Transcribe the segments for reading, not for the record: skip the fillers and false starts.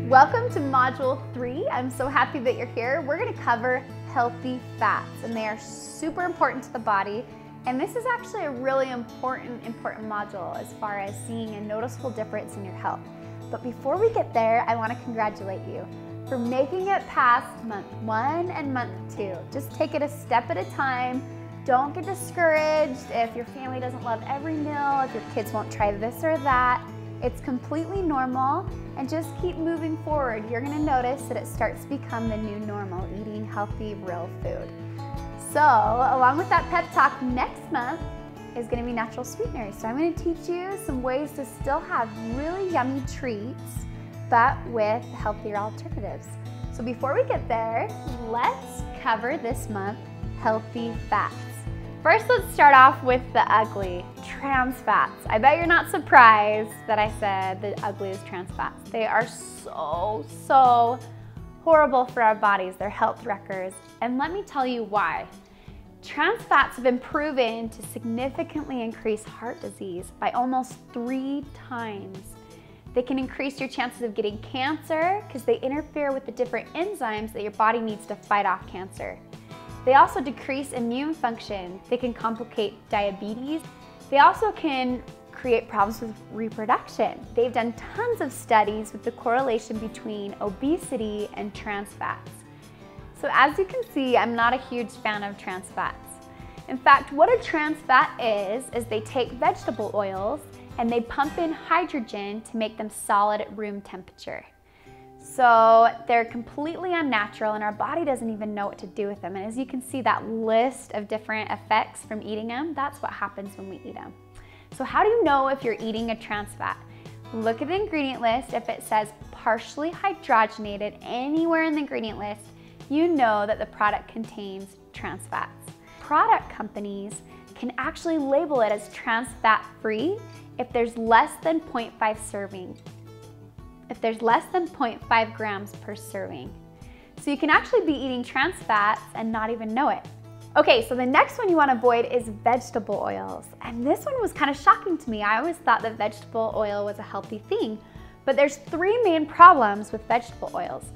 Welcome to Module 3. I'm so happy that you're here. We're going to cover healthy fats, and they are super important to the body. And this is actually a really important module as far as seeing a noticeable difference in your health. But before we get there, I want to congratulate you for making it past month 1 and month 2. Just take it a step at a time. Don't get discouraged if your family doesn't love every meal, if your kids won't try this or that. It's completely normal, and just keep moving forward. You're gonna notice that it starts to become the new normal, eating healthy, real food. So, along with that pep talk, next month is gonna be natural sweeteners. So I'm gonna teach you some ways to still have really yummy treats, but with healthier alternatives. So before we get there, let's cover this month healthy fats. First, let's start off with the ugly, trans fats. I bet you're not surprised that I said the ugly is trans fats. They are so horrible for our bodies. They're health wreckers. And let me tell you why. Trans fats have been proven to significantly increase heart disease by almost 3 times. They can increase your chances of getting cancer because they interfere with the different enzymes that your body needs to fight off cancer. They also decrease immune function. They can complicate diabetes. They also can create problems with reproduction. They've done tons of studies with the correlation between obesity and trans fats. So as you can see, I'm not a huge fan of trans fats. In fact, what a trans fat is they take vegetable oils and they pump in hydrogen to make them solid at room temperature. So they're completely unnatural, and our body doesn't even know what to do with them. And as you can see, that list of different effects from eating them, that's what happens when we eat them. So how do you know if you're eating a trans fat? Look at the ingredient list. If it says partially hydrogenated anywhere in the ingredient list, you know that the product contains trans fats. Product companies can actually label it as trans fat free if there's less than 0.5 serving. If there's less than 0.5 grams per serving. So you can actually be eating trans fats and not even know it. Okay, so the next one you want to avoid is vegetable oils. And this one was kind of shocking to me. I always thought that vegetable oil was a healthy thing. But there's 3 main problems with vegetable oils.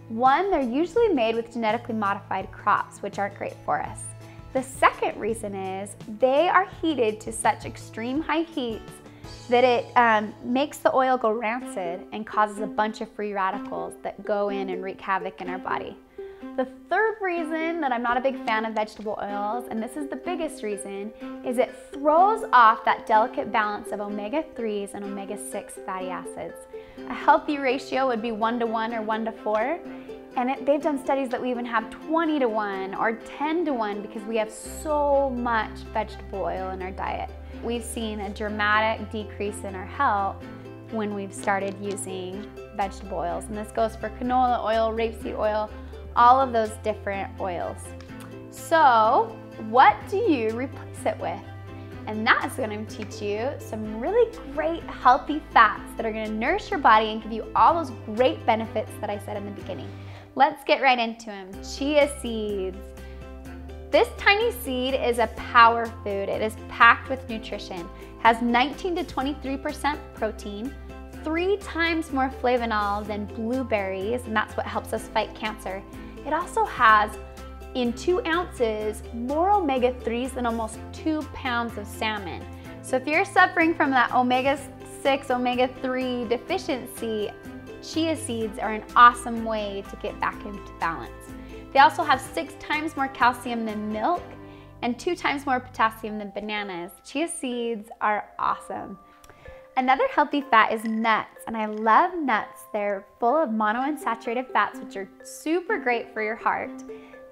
One, they're usually made with genetically modified crops, which aren't great for us. The second reason is they are heated to such extreme high heats that it makes the oil go rancid and causes a bunch of free radicals that go in and wreak havoc in our body. The third reason that I'm not a big fan of vegetable oils, and this is the biggest reason, is it throws off that delicate balance of omega-3s and omega-6 fatty acids. A healthy ratio would be 1:1 or 1:4, and they've done studies that we even have 20:1 or 10:1 because we have so much vegetable oil in our diet. We've seen a dramatic decrease in our health when we've started using vegetable oils. And this goes for canola oil, rapeseed oil, all of those different oils. So what do you replace it with? And that is going to teach you some really great healthy fats that are going to nourish your body and give you all those great benefits that I said in the beginning. Let's get right into them. Chia seeds. This tiny seed is a power food. It is packed with nutrition. Has 19 to 23% protein, 3 times more flavanol than blueberries, and that's what helps us fight cancer. It also has, in 2 ounces, more omega-3s than almost 2 pounds of salmon. So if you're suffering from that omega-6, omega-3 deficiency, chia seeds are an awesome way to get back into balance. They also have 6 times more calcium than milk and 2 times more potassium than bananas. Chia seeds are awesome. Another healthy fat is nuts, and I love nuts. They're full of monounsaturated fats, which are super great for your heart.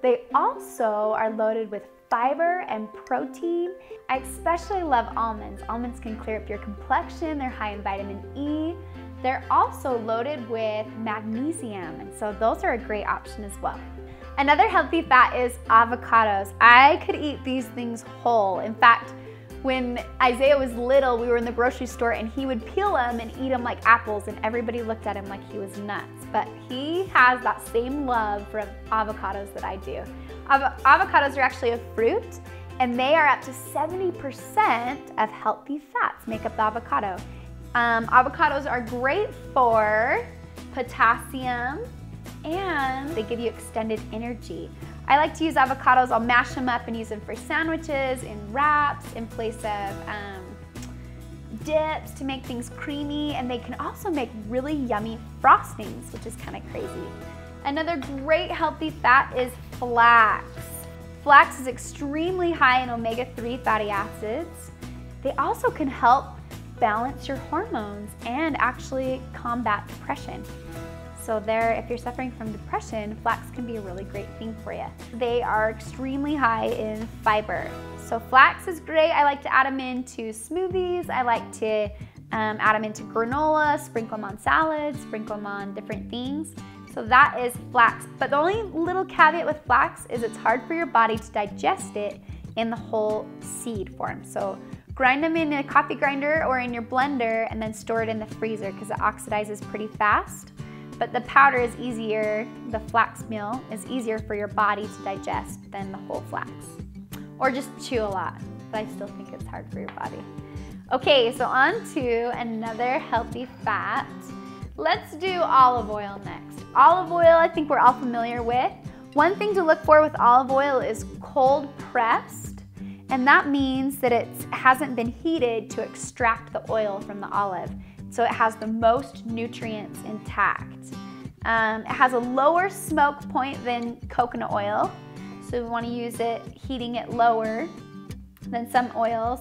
They also are loaded with fiber and protein. I especially love almonds. Almonds can clear up your complexion. They're high in vitamin E. They're also loaded with magnesium, and so those are a great option as well. Another healthy fat is avocados. I could eat these things whole. In fact, when Isaiah was little, we were in the grocery store and he would peel them and eat them like apples, and everybody looked at him like he was nuts. But he has that same love for avocados that I do. Avocados are actually a fruit, And they are up to 70% of healthy fats make up the avocado. Avocados are great for potassium and they give you extended energy. I like to use avocados, I'll mash them up and use them for sandwiches, in wraps, in place of dips to make things creamy, and they can also make really yummy frostings, which is kind of crazy. Another great healthy fat is flax. Flax is extremely high in omega-3 fatty acids. They also can help balance your hormones and actually combat depression. So if you're suffering from depression, flax can be a really great thing for you. They are extremely high in fiber. So flax is great. I like to add them into smoothies. I like to add them into granola, sprinkle them on salads, sprinkle them on different things. So that is flax. But the only little caveat with flax is it's hard for your body to digest it in the whole seed form. So grind them in a coffee grinder or in your blender and then store it in the freezer because it oxidizes pretty fast. But the powder is easier, the flax meal is easier for your body to digest than the whole flax. Or just chew a lot, but I still think it's hard for your body. Okay, so on to another healthy fat. Let's do olive oil next. Olive oil, I think we're all familiar with. One thing to look for with olive oil is cold pressed, and that means that it hasn't been heated to extract the oil from the olive. So it has the most nutrients intact. It has a lower smoke point than coconut oil, so we want to use it, heating it lower than some oils.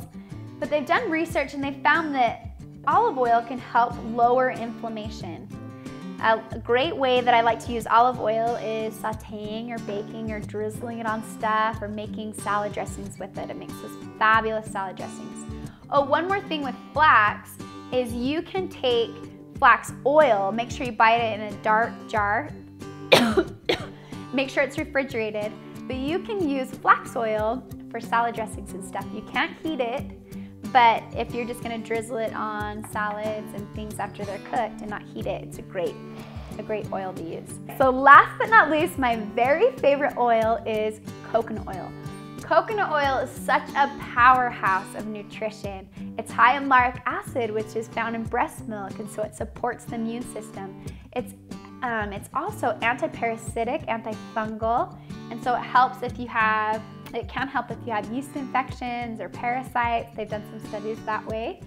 But they've done research and they found that olive oil can help lower inflammation. A great way that I like to use olive oil is sauteing or baking or drizzling it on stuff or making salad dressings with it. It makes those fabulous salad dressings. Oh, one more thing with flax is you can take flax oil, make sure you buy it in a dark jar, make sure it's refrigerated, but you can use flax oil for salad dressings and stuff. You can't heat it, but if you're just gonna drizzle it on salads and things after they're cooked and not heat it, it's a great oil to use. So last but not least, my very favorite oil is coconut oil. Coconut oil is such a powerhouse of nutrition. It's high in lauric acid, which is found in breast milk, and so it supports the immune system. It's also antiparasitic, antifungal, and so it can help if you have yeast infections or parasites. They've done some studies that way.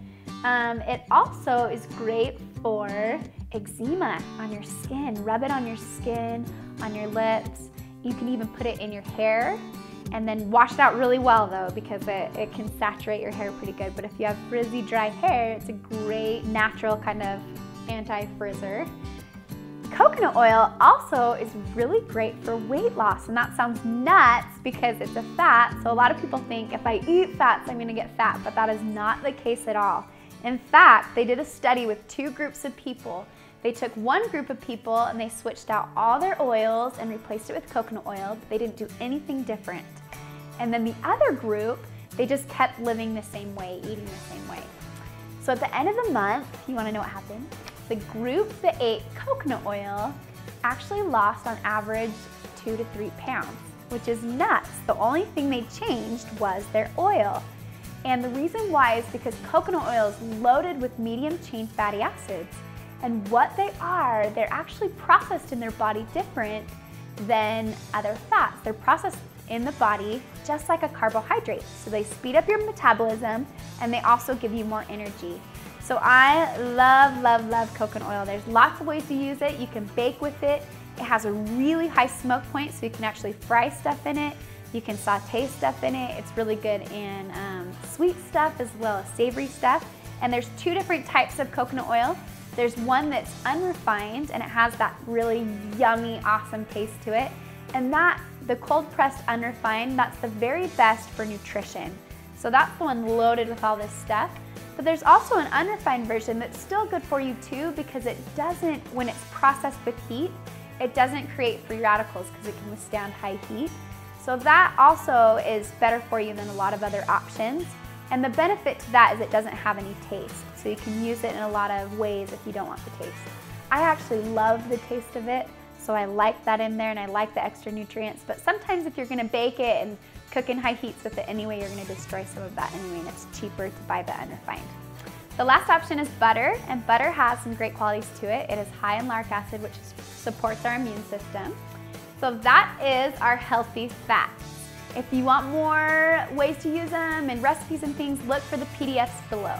It also is great for eczema on your skin. Rub it on your skin, on your lips. You can even put it in your hair. And then wash it out really well though, because it can saturate your hair pretty good. But if you have frizzy, dry hair, it's a great natural kind of anti-frizzer. Coconut oil also is really great for weight loss, and that sounds nuts because it's a fat. So a lot of people think if I eat fats, I'm gonna get fat, but that is not the case at all. In fact, they did a study with two groups of people. They took one group of people and they switched out all their oils and replaced it with coconut oil, but they didn't do anything different. And then the other group, they just kept living the same way, eating the same way. So at the end of the month, you wanna know what happened? The group that ate coconut oil actually lost on average 2 to 3 pounds, which is nuts. The only thing they changed was their oil. And the reason why is because coconut oil is loaded with medium chain fatty acids. And what they are, they're actually processed in their body different than other fats. They're processed in the body just like a carbohydrate. So they speed up your metabolism and they also give you more energy. So I love, love, love coconut oil. There's lots of ways to use it. You can bake with it. It has a really high smoke point, so you can actually fry stuff in it. You can saute stuff in it. It's really good in sweet stuff as well as savory stuff. And there's 2 different types of coconut oil. There's one that's unrefined and it has that really yummy, awesome taste to it. And the cold pressed unrefined, that's the very best for nutrition. So that's the one loaded with all this stuff. But there's also an unrefined version that's still good for you too, because it doesn't, when it's processed with heat, it doesn't create free radicals because it can withstand high heat. So that also is better for you than a lot of other options. And the benefit to that is it doesn't have any taste. So you can use it in a lot of ways if you don't want the taste. I actually love the taste of it, so I like that in there and I like the extra nutrients. But sometimes if you're gonna bake it and cook in high heats with it anyway, you're gonna destroy some of that anyway, and it's cheaper to buy the unrefined. The last option is butter, and butter has some great qualities to it. It is high in lauric acid, which supports our immune system. So that is our healthy fats. If you want more ways to use them and recipes and things, look for the PDFs below.